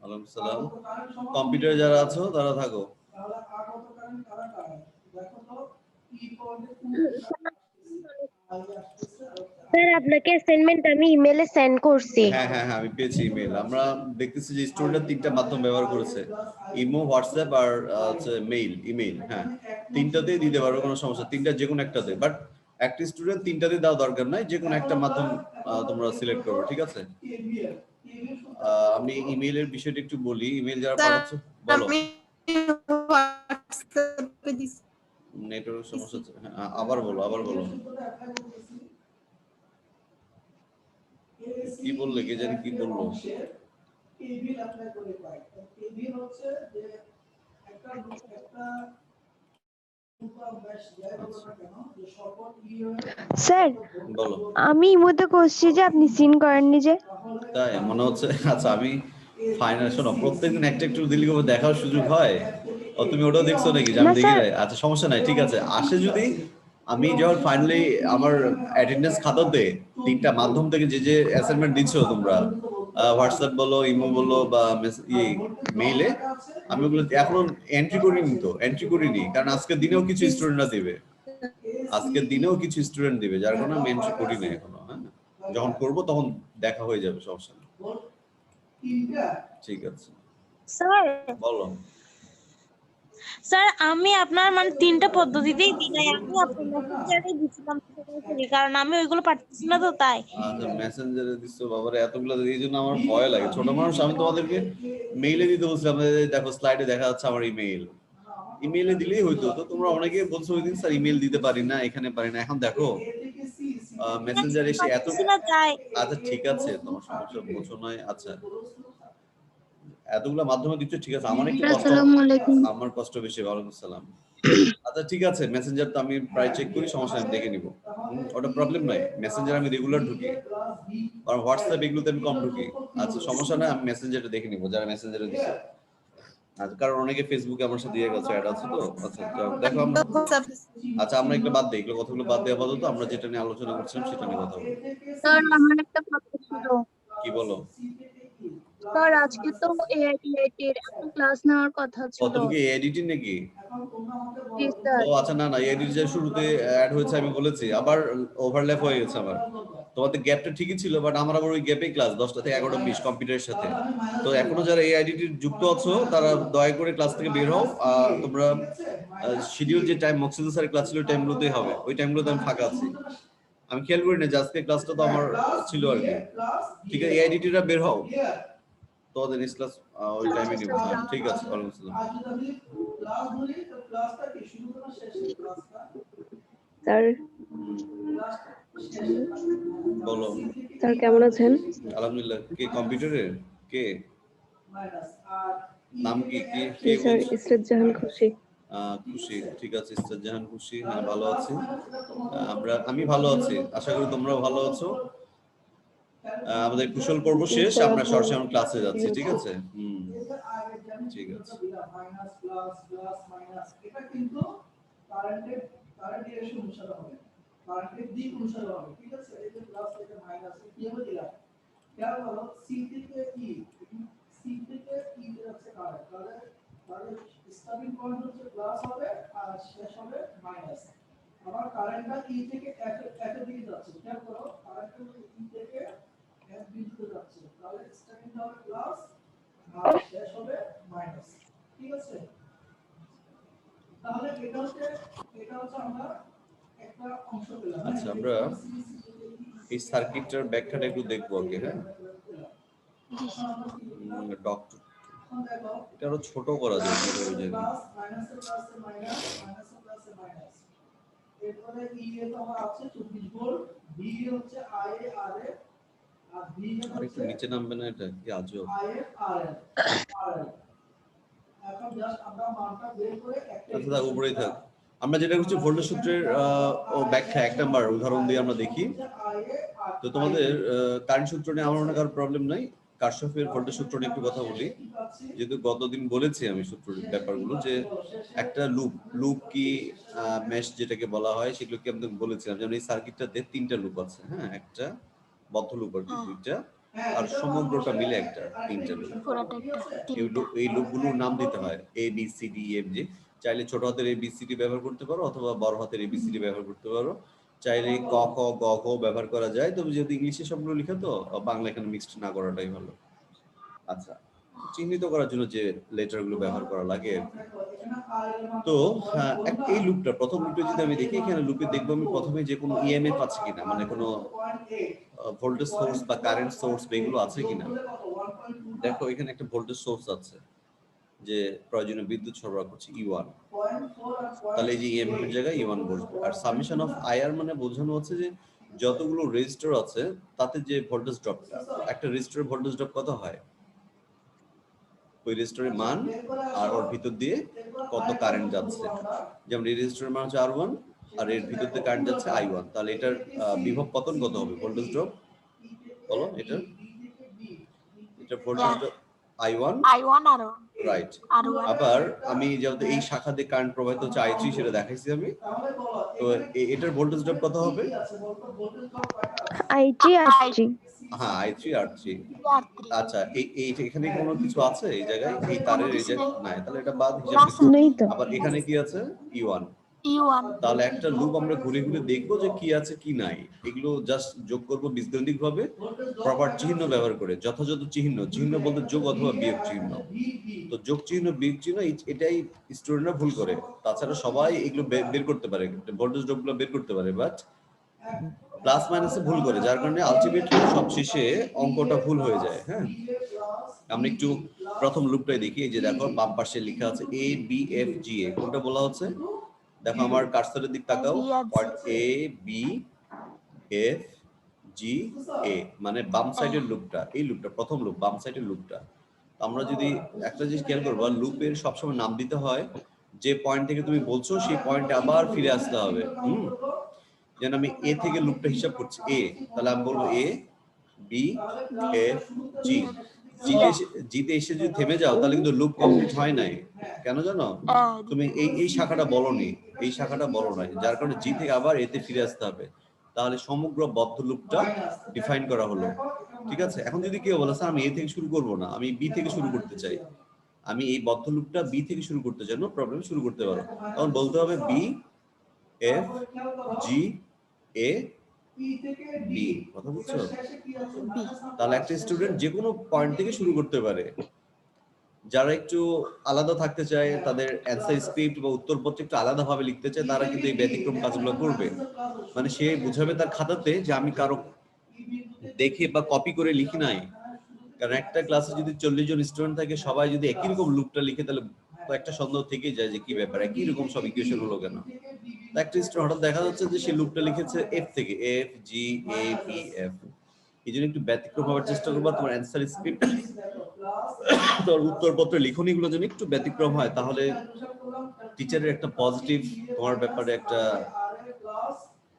ওয়ালাইকুম সালাম। কম্পিউটারে যারা আছো তারা থাকো। স্যার আপনাকে অ্যাসাইনমেন্ট আমি ইমেলে সেন্ড করছি। হ্যাঁ হ্যাঁ হ্যাঁ, আমি পেয়েছি ইমেল। আমরা দেখতেছি যে স্টুডেন্টরা তিনটা মাধ্যম ব্যবহার করেছে, ইমো, হোয়াটসঅ্যাপ আর হচ্ছে মেইল, ইমেইল। হ্যাঁ, তিনটাতেই দিতে পারবে, কোনো সমস্যা, তিনটা যে কোনো একটাতে। বাট একটা স্টুডেন্ট তিনটাতে দেওয়া দরকার নাই, যে কোনো একটা মাধ্যম তোমরা সিলেক্ট করবে, ঠিক আছে? আমি ইমেইলের বিষয়টা একটু বলি। ইমেইল যারা পাঠাচ্ছ, বলো। নেটওয়ার্ক সমস্যা হচ্ছে, আবার বলো, আবার বলো। কি বললে, কে জানি কি বললো। স্যার বলো। আমি ইমোতে করছি যে আপনি সিন করেননি যে। তাই মনে হচ্ছে। আচ্ছা, আমি ফাইনাল, শোনো, প্রত্যেকদিন একটা একটু দিল্লি করে দেখার সুযোগ হয়। ও তুমি ওটাও দেখছো নাকি যে আমি না দেখি স্যার। নাই? আচ্ছা, সমস্যা নাই, ঠিক আছে। আসে যদি, আমি যখন ফাইনালি আমার অ্যাটেন্ডেন্স খাতাতে তিনটা মাধ্যম থেকে যে যে অ্যাসাইনমেন্ট দিচ্ছো তোমরা, হোয়াটসঅ্যাপ বলো, ইমো বলো বা মেইলে, আমি ওগুলো এখনো এন্ট্রি করিনি। তো এন্ট্রি করিনি কারণ আজকের দিনেও কিছু স্টুডেন্টরা দিবে, আজকের দিনেও কিছু স্টুডেন্ট দিবে, যার কারণে আমি এন্ট্রি করি না এখনো। হ্যাঁ, যখন করব তখন দেখা হয়ে যাবে, সমস্যা নেই। ঠিক আছে, স্যার বলো। স্যার আমি আপনার মানে তিনটা পদ্ধতিতেই দিই নাই, আমি আপনার মেসেঞ্জারে দিছিলাম সরাসরি, কারণ আমি ওইগুলো পারতেছি না তো তাই। আচ্ছা, মেসেঞ্জারে দিচ্ছ? বাবারে, এতগুলো এই জন্য আমার ভয় লাগে। ছোট মানুষ, আমি তোমাদেরকে মেইলে দিতে বলছিলাম। দেখো স্লাইডে দেখা যাচ্ছে আমার ইমেইল। ইমেইলে দিলেই হইতো। তো তোমরা অনেকে বলছো ওই দিন, স্যার ইমেইল দিতে পারি না, এখানে পারি না। এখন দেখো মেসেঞ্জারে এসে এত। পারতেছি না তাই। আচ্ছা ঠিক আছে, তোমার সমস্যা বোঝো নয়। আচ্ছা, এতগুলো মাধ্যমে দিচ্ছ, ঠিক আছে, আমার একটু কষ্ট, আসসালামু আলাইকুম। আমার কষ্ট বেশি। ওয়ালাইকুম আসসালাম। আচ্ছা ঠিক আছে, মেসেঞ্জার তো আমি প্রায় চেক করি, সমস্যা আমি দেখে নিব, ওটা প্রবলেম নাই। মেসেঞ্জার আমি রেগুলার ঢুকি, আর হোয়াটসঅ্যাপ এগুলোতে আমি কম ঢুকি। আচ্ছা সমস্যা নাই, আমি মেসেঞ্জারটা দেখে নিব যারা মেসেঞ্জারে দিচ্ছে। আচ্ছা, কারণ অনেকে ফেসবুকে আমার সাথে দিয়ে গেছে, অ্যাড আছে তো। আচ্ছা দেখো আমরা, আচ্ছা আমরা এগুলো বাদ দিই, এগুলো কথাগুলো বাদ দিয়ে আপাতত আমরা যেটা নিয়ে আলোচনা করছিলাম সেটা নিয়ে কথা বলি। স্যার আমার একটা কথা ছিল। কি বলো? স্যার আজকে তো এআইডিআইটি এর একটা ক্লাস নেওয়ার কথা ছিল। তুমি কি এডিটিং নাকি? জি স্যার। ও আচ্ছা, না না, এডিট যে শুরুতে অ্যাড হয়েছে আমি বলেছি, আবার ওভারল্যাপ হয়ে গেছে আমার। তোমাদের গ্যাপটা ঠিকই ছিল, বাট আমার আবার ওই গ্যাপে ক্লাস 10টা থেকে 11টা 20 কম্পিউটারের সাথে। তো এখনো যারা এই আইডিটি যুক্ত আছো তারা দয়া করে ক্লাস থেকে বের হও। তোমরা শিডিউল যে টাইম মকসুদ স্যারের ক্লাস ছিল ওই টাইমগুলোতেই হবে, ওই টাইমগুলোতে আমি ফাঁকা আছি। আমি খেয়াল করি না যে আজকে ক্লাসটা তো আমার ছিল আর কি। ঠিক আছে, এই আইডিটিরা বের হও, তোমাদের নেক্সট ক্লাস ওই টাইমে নিব। হ্যাঁ ঠিক আছে, ওয়ালাইকুম আসসালাম। স্যার বলো। স্যার কেমন আছেন? আলহামদুলিল্লাহ। কে কম্পিউটারের? কে? নাম কি? কে জি কে স্যার, বলছো? ইসরাত জাহান খুশি। খুশি, ঠিক আছে। ইসরাত জাহান খুশি, হ্যাঁ ভালো আছি। আমি ভালো আছি, আশা করি তোমরাও ভালো আছো। আমাদের কুশল পর্ব জি শেষ, স্যার, আমরা আপনার সরাসরি আমার ক্লাসে যাচ্ছি, ঠিক আছি। আছে? ঠিক আছে। আচ্ছা, আমরা এই সার্কিটটার ব্যাখ্যাটা একটু দেখবো আগে। হ্যাঁ, ডক্টর, এটা আরো ছোট করা যায় কিভাবে জানি। আরেকটু নিচে নামবে না? এটা কি আজব। আচ্ছা থাক, উপরেই থাক। আমরা যেটা করছি ভোল্টেজ সূত্রের ব্যাখ্যা 1 নাম্বার উদাহরণ দিয়ে আমরা দেখি। তো তোমাদের কারেন্ট সূত্র নিয়ে আমার মনে কারো প্রবলেম নাই। কারশফের ভোল্টেজ সূত্র নিয়ে একটু কথা বলি, যেহেতু গতদিন বলেছি আমি সূত্রের ব্যাপারগুলো, যে একটা লুপ কি মেশ যেটাকে বলা হয় সেগুলো কি আমি বলেছিলাম। যেমন এই সার্কিটটাতে 3টা লুপ আছে। হ্যাঁ, একটা বদ্ধ লুপ আর কি, 2টা, আর সমগ্রটা মিলে একটা ইন্টারলুপ। পুরাটা একটা তিনটা। এই লুপগুলোর নাম দিতে হয় A B C D F G. চাইলে ছোট হাতের এ বি সি ডি ব্যবহার করতে পারো অথবা বড় হাতের এ বি সি ডি ব্যবহার করতে পারো। চাইলে ক খ গ ঘ ব্যবহার করা যায়, তবে যেহেতু ইংলিশে সবগুলো লেখা তো বাংলা এখানে মিক্সড না করাটাই ভালো। আচ্ছা, চিহ্নিত করার জন্য যে লেটারগুলো ব্যবহার করা লাগে আর কি। তো এই লুপটা, প্রথম লুপে যদি আমি দেখি, এখানে লুপে দেখবো আমি প্রথমে যে কোনো ইএমএফ আছে কিনা, মানে কোনো ভোল্টেজ সোর্স বা কারেন্ট সোর্স এগুলো আছে কিনা। দেখো এখানে একটা ভোল্টেজ সোর্স আছে যে প্রয়োজনীয় বিদ্যুৎ সরবরাহ করছে E1, তাহলে এই যে ইএমএফ এর জায়গায় E1 বসবে। আর সামেশন অফ আইআর মানে বোঝানো হচ্ছে যে যতগুলো রেজিস্টার আছে তাতে যে ভোল্টেজ ড্রপটা, একটা রেজিস্টারের ভোল্টেজ ড্রপ কত হয়, ওই রেজিস্টারের মান আর ওর ভিতর দিয়ে কত কারেন্ট যাচ্ছে। যেমন এই রেজিস্টারের মান হচ্ছে R1 আর এর ভিতর দিয়ে কারেন্ট যাচ্ছে I1, তাহলে এটার বিভব পতন কত হবে, ভোল্টেজ ড্রপ বলো। এটা ভোল্টেজ ড্রপ I1 আর রাইট। আর আবার আমি যেহেতু এই শাখা দিয়ে কারেন্ট প্রবাহিত হচ্ছে I3 সেটা দেখাইছি আমি, তো এটার ভোল্টেজ ড্রপ কত হবে, I3 R3। হ্যাঁ I3 R3। আচ্ছা, এই এখানে কোনো কিছু আছে এই জায়গায়, এই তারের এই জায়গায় নাই, তাহলে এটা বাদ হিসাবে। নেই তো। আবার এখানে কি আছে, E1। E1 তাহলে একটা লুপ আমরা ঘুরে ঘুরে দেখবো যে কি আছে কি নাই, এগুলো জাস্ট যোগ করবো বীজগণিতিক ভাবে প্রপার চিহ্ন ব্যবহার করে, যথাযথ চিহ্ন বলতে যোগ অথবা বিয়োগ চিহ্ন। তো যোগ চিহ্ন বিয়োগ চিহ্ন এটাই স্টুডেন্টরা ভুল করে, তাছাড়া সবাই এগুলো বের করতে পারে, ভোল্টেজ ড্রপগুলো বের করতে পারে, বাট প্লাস মাইনাসে ভুল করে, যার কারণে আলটিমেটলি সব শেষে অঙ্কটা ভুল হয়ে যায়। হ্যাঁ, আমরা একটু প্রথম লুপটাই দেখি। এই যে দেখো বাম পাশে লেখা আছে এ বি এফ জি এ, কোনটা বলা হচ্ছে, দেখো আমার কার্সরের দিক তাকাও, point A B F G এ, মানে বাম সাইডের লুপটা, এই লুপটা প্রথম লুপ, বাম সাইডের লুপটা। আমরা যদি একটা জিনিস খেয়াল করবো, লুপের সবসময় নাম দিতে হয় যে পয়েন্ট থেকে তুমি বলছো সেই পয়েন্টে আবার ফিরে আসতে হবে। যেন আমি এ থেকে লুপটা হিসাব করছি এ, তাহলে আমি বলবো এ বি এফ জি। জিতে এসে যদি থেমে যাও তাহলে কিন্তু লুপ কমপ্লিট হয় নাই। কেন জানো, তুমি এই শাখাটা বলনি, এই শাখাটা বলো নাই, যার কারণে জি থেকে আবার এতে ফিরে আসতে হবে, তাহলে সমগ্র বদ্ধ লুপটা ডিফাইন করা হলো। ঠিক আছে, এখন যদি কেউ বলে স্যার আমি এ থেকে শুরু করব না, আমি বি থেকে শুরু করতে চাই, আমি এই বদ্ধ লুপটা বি থেকে শুরু করতে চাই, নো প্রবলেম, শুরু করতে পারো। তখন বলতে হবে B F G A B, কথা বুঝছো? তাহলে একটা স্টুডেন্ট যে কোনো পয়েন্ট থেকে শুরু করতে পারে। যারা একটু আলাদা থাকতে চায়, তাদের অ্যান্সার স্ক্রিপ্ট বা উত্তরপত্র একটু আলাদা ভাবে লিখতে চায়, তারা কিন্তু এই ব্যতিক্রম কাজগুলো করবে। মানে সে বুঝাবে তার খাতাতে যে আমি কারো দেখে বা কপি করে লিখি নাই। কারণ একটা ক্লাসে যদি 40 জন স্টুডেন্ট থাকে, সবাই যদি একই রকম লুপটা লিখে, তাহলে তো একটা সন্দেহ থেকেই যায় যে কি ব্যাপার, একই রকম সব ইকুয়েশন হলো কেন। একটা স্টুডেন্ট হঠাৎ দেখা যাচ্ছে যে সে লুপটা লিখেছে এফ থেকে, F G A B F. এই জন্য একটু ব্যতিক্রম হওয়ার চেষ্টা করবা, তোমার অ্যান্সার স্ক্রিপ্ট, তোর উত্তরপত্র লিখনীগুলো যেন একটু ব্যতিক্রম হয়, তাহলে টিচারের একটা পজিটিভ তোমার ব্যাপারে একটা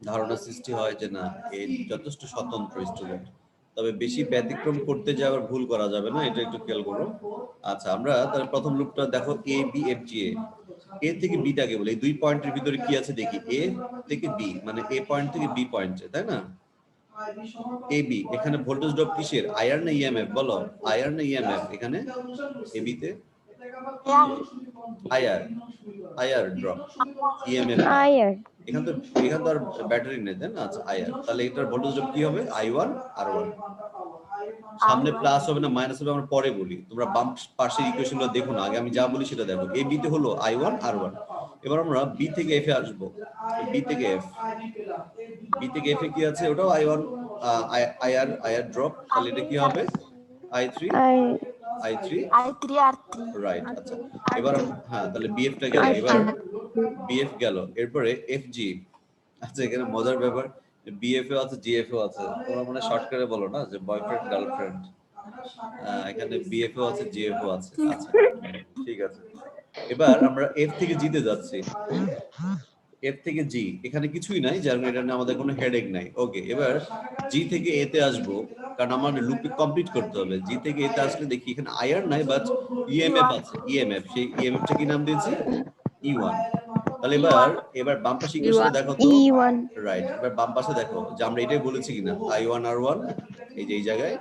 ধারণা সৃষ্টি হয় যে না, এই যথেষ্ট স্বতন্ত্র স্টুডেন্ট। তবে বেশি ব্যতিক্রম করতে যাওয়ার ভুল করা যাবে না, এটা একটু খেয়াল করো। আচ্ছা, আমরা তাহলে প্রথম লুপটা দেখো এ বি এফ জি এ। এ থেকে বিটাকে বলে, এই দুই পয়েন্টের ভিতরে কি আছে দেখি, এ থেকে বি, মানে এ পয়েন্ট থেকে বি পয়েন্টে, তাই না? এ বি, এখানে ভোল্টেজ ড্রপ কিসের, আইআর না ইএমএফ বলো, আইআর না ইএমএফ এখানে এ বি তে? আইআর, আইআর ড্রপ, ইএমএফ আয়ার। এখানে তো আর ব্যাটারি নেই, তাই না? আচ্ছা, আইআর, তাহলে এটার ভোল্টেজ ড্রপ কি হবে, I1 R1। সামনে প্লাস হবে না মাইনাস হবে আমরা পরে বলি, তোমরা বাম পাশের ইকুয়েশনগুলো দেখো না, আগে আমি যা বলি সেটা দেখো। এ বি তে হলো I1 R1। এবার আমরা বি থেকে এফ এ আসবো, বি থেকে এফ, বি থেকে এফ এ কি আছে, ওটাও I1 আইআর ড্রপ, তাহলে এটা কি হবে, I3 I3 রাইট। আচ্ছা, এবার হ্যাঁ, তাহলে বিএফ টা গেল, এবার বিএফ গেল, এরপরে এফজি। আচ্ছা, এখানে মজার ব্যাপার, বিএফ এ আছে জিএফ এ আছে, তোমরা মানে শর্টকাটে বলো না যে বয়ফ্রেন্ড গার্লফ্রেন্ড, এখানে বিএফ ও আছে জিএফ ও আছে। আচ্ছা, ঠিক আছে, এবার আমরা এফ থেকে জি তে যাচ্ছি, এফ থেকে জি, এখানে কিছুই নাই, যার কারণে এটা নিয়ে আমাদের কোনো হেডেক নাই। ওকে, এবার জি থেকে এ তে আসবো, কারণ আমাদের লুপ কমপ্লিট করতে হবে। জি থেকে এ তে আসলে দেখি এখানে আইআর নাই, বাট ইএমএফ আছে, ইএমএফ, সেই ইএমএফ টা কি নাম দিয়েছি, E1। তাহলে এবার বাম পাশে ইকুয়েশনে দেখো তো, রাইট, এবার বাম পাশে দেখো যে আমরা এটাই বলেছি কিনা, I1 R1, এই যে এই জায়গায়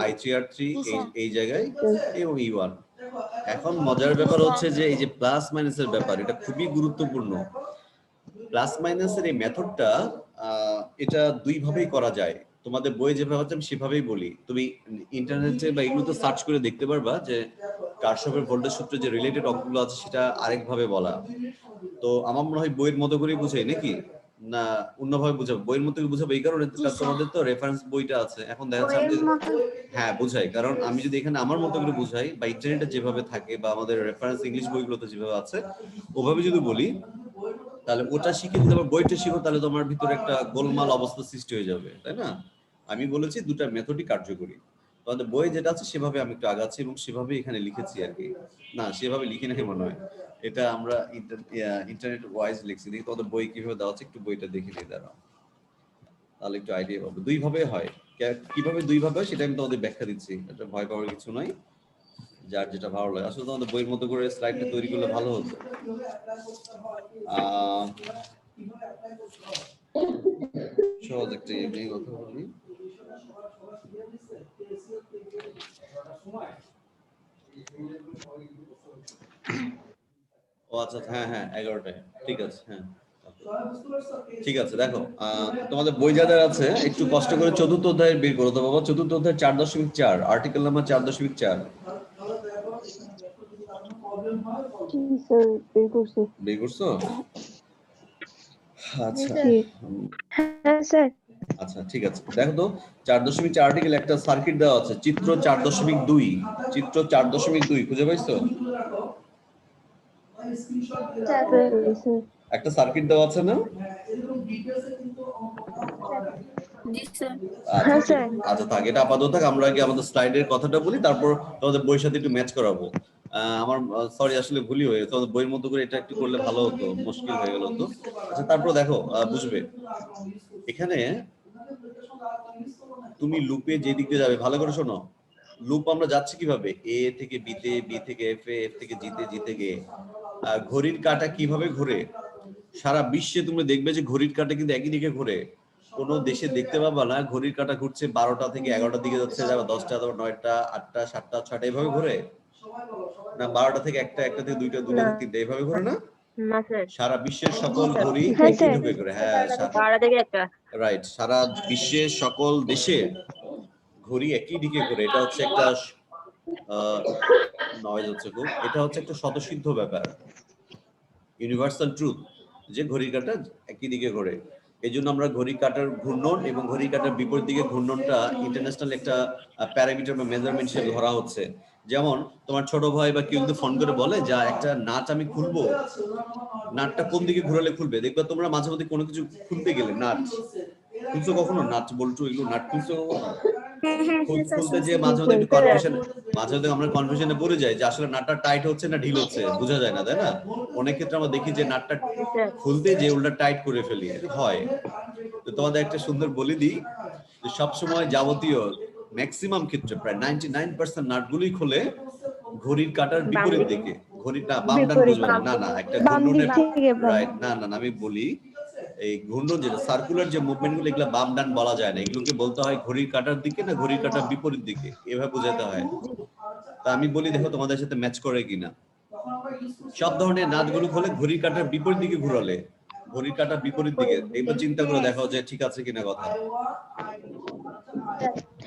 I3R3 এই জায়গায় Yes. এবং E1। এখন মজার ব্যাপার হচ্ছে যে এই যে প্লাস মাইনাসের ব্যাপার, এটা খুবই গুরুত্বপূর্ণ। প্লাস মাইনাসের এই মেথডটা এটা দুই ভাবেই করা যায়। তোমাদের বই যেভাবে আছে আমি সেভাবেই বলি। তুমি ইন্টারনেটে বা এগুলোতে সার্চ করে দেখতে পারবা যে কারশফের ভোল্টেজ সূত্রে যে রিলেটেড অঙ্কগুলো আছে সেটা আরেকভাবে বলা। তো আমার মনে হয় বইয়ের মতো করেই বুঝাই নাকি না অন্যভাবে বুঝাবো? বইয়ের মতো করে বুঝাবো এই কারণে কারণ তোমাদের তো রেফারেন্স বইটা আছে। এখন দেখা যাচ্ছে আমি হ্যাঁ বুঝাই, কারণ আমি যদি এখানে আমার মতো করে বুঝাই বা ইন্টারনেটে যেভাবে থাকে বা আমাদের রেফারেন্স ইংলিশ বইগুলোতে যেভাবে আছে ওভাবে যদি বলি, তাহলে ওটা শিখে যদি আবার বইটা শিখো তাহলে তোমার ভিতরে একটা গোলমাল অবস্থা সৃষ্টি হয়ে যাবে, তাই না? আমি বলেছি দুটা মেথডই কার্যকরী। তোমাদের বই যেটা আছে সেভাবে আমি একটু আগাচ্ছি এবং সেভাবে এখানে লিখেছি আর কি। না সেভাবে লিখি নাই মনে হয়, এটা আমরা ইন্টারনেট ওয়াইজ লিখছি। দেখি তোমাদের বই কিভাবে দেওয়া আছে, একটু বইটা দেখে নিয়ে দাঁড়াও, তাহলে একটু আইডিয়া পাবো। দুই ভাবে হয়, কিভাবে দুই ভাবে হয় সেটা আমি তোমাদের ব্যাখ্যা দিচ্ছি, এটা ভয় পাওয়ার কিছু নয়। যার যেটা ভালো লাগে, আসলে তোমাদের বইয়ের মতো করে স্লাইডটা তৈরি করলে ভালো হতো। সহজ একটা নিয়ে কথা বলি। ও আচ্ছা হ্যাঁ হ্যাঁ 11টায় ঠিক আছে। হ্যাঁ ঠিক আছে, দেখো তোমাদের বই যাদের আছে একটু কষ্ট করে চতুর্থ অধ্যায় বের করো তো বাবা। চতুর্থ অধ্যায় 4.4 আর্টিকেল নাম্বার 4.4 জি স্যার, বের করছি। বের করছো? আচ্ছা জি। হ্যাঁ স্যার। আচ্ছা ঠিক আছে, দেখো তো 4.4 আর্টিকেল একটা সার্কিট দেওয়া আছে, চিত্র 4.2। চিত্র 4.2 খুঁজে পাইছো? একটা সার্কিট দেওয়া আছে না? হ্যাঁ স্যার। আচ্ছা থাক, এটা আপাতত থাক, আমরা আগে আমাদের স্লাইডের কথাটা বলি, তারপর তোমাদের বইয়ের সাথে একটু ম্যাচ করাবো। আমার সরি আসলে ভুলই হয়ে গেছে, তোমাদের বইয়ের মতো করে এটা একটু করলে ভালো হতো, মুশকিল হয়ে গেল তো। আচ্ছা তারপর দেখো বুঝবে এখানে তুমি লুপে যে দিকে যাবে ভালো করে শোনো। লুপ আমরা যাচ্ছি কিভাবে, এ থেকে বি তে, বি থেকে এফ এ, এফ থেকে জি তে, জি থেকে ঘড়ির কাঁটা কিভাবে ঘুরে সারা বিশ্বে তুমি দেখবে যে ঘড়ির কাঁটা কিন্তু একই দিকে ঘুরে। কোনো দেশে দেখতে পাবা না ঘড়ির কাঁটা ঘুরছে 12টা থেকে 11টার দিকে যাচ্ছে, যাবে 10টা, তারপর 9টা, 8টা, 7টা, 6টা এভাবে ঘুরে না, 12টা থেকে 1টা, 1টা থেকে 2টা, 2টা থেকে 3টা এভাবে ঘুরে না। না স্যার, সারা বিশ্বের সকল ঘড়ি হ্যাঁ, একই স্যার। ঢুকে ঘুরে। হ্যাঁ 12টা থেকে 1টা। রাইট, সারা বিশ্বের সকল দেশে ঘড়ি একই দিকে ঘুরে। এটা হচ্ছে একটা নয়েজ হচ্ছে খুব, এটা হচ্ছে একটা স্বতঃসিদ্ধ ব্যাপার, ইউনিভার্সাল ট্রুথ, যে ঘড়ির কাঁটা একই দিকে ঘোরে। এই জন্য আমরা ঘড়ির কাঁটার ঘূর্ণন এবং ঘড়ির কাঁটার বিপরীত দিকে ঘূর্ণনটা ইন্টারন্যাশনাল একটা প্যারামিটার বা মেজারমেন্ট হিসেবে ধরা হচ্ছে। যেমন তোমার ছোট ভাই বা কেউ যদি ফোন করে বলে যে একটা নাট আমি খুলবো, নাটটা কোন দিকে ঘুরালে খুলবে, দেখবে তোমরা মাঝে মধ্যে কোনো কিছু খুলতে গেলে, নাট খুলছো কখনো, নাট বল্টু এগুলো নাট খুলছো খুলতে যে মাঝে মধ্যে একটু কনফিউশন, মাঝে মধ্যে আমরা কনফিউশনে পড়ে যাই যে আসলে নাটটা টাইট হচ্ছে না ঢিল হচ্ছে, বোঝা যায় না, তাই না? অনেক ক্ষেত্রে আমরা দেখি যে নাটটা খুলতে যে উল্টা টাইট করে ফেলি, এটা হয়। তো তোমাদের একটা সুন্দর বলে দিই যে সবসময় যাবতীয় ম্যাক্সিমাম ক্ষেত্রে প্রায় 99% নাটগুলোই খোলে ঘড়ির কাঁটার বিপরীত দিকে। ঘড়ির না বাম ডান বুঝবে না, না একটা ঘূর্ণনের রাইট, না না আমি বলি এই ঘূর্ণন যেটা সার্কুলার যে মুভমেন্ট গুলো এগুলো বাম ডান বলা যায় না, এগুলোকে বলতে হয় ঘড়ির কাঁটার দিকে না ঘড়ির কাঁটার বিপরীত দিকে, এভাবে বোঝাতে হয়। তা আমি বলি দেখো তোমাদের সাথে ম্যাচ করে কিনা। সব ধরনের নাটগুলো খোলে ঘড়ির কাঁটার বিপরীত দিকে ঘুরালে, ঘড়ির কাঁটার বিপরীত দিকে, এইবার চিন্তা করে দেখো যে ঠিক আছে কিনা কথা।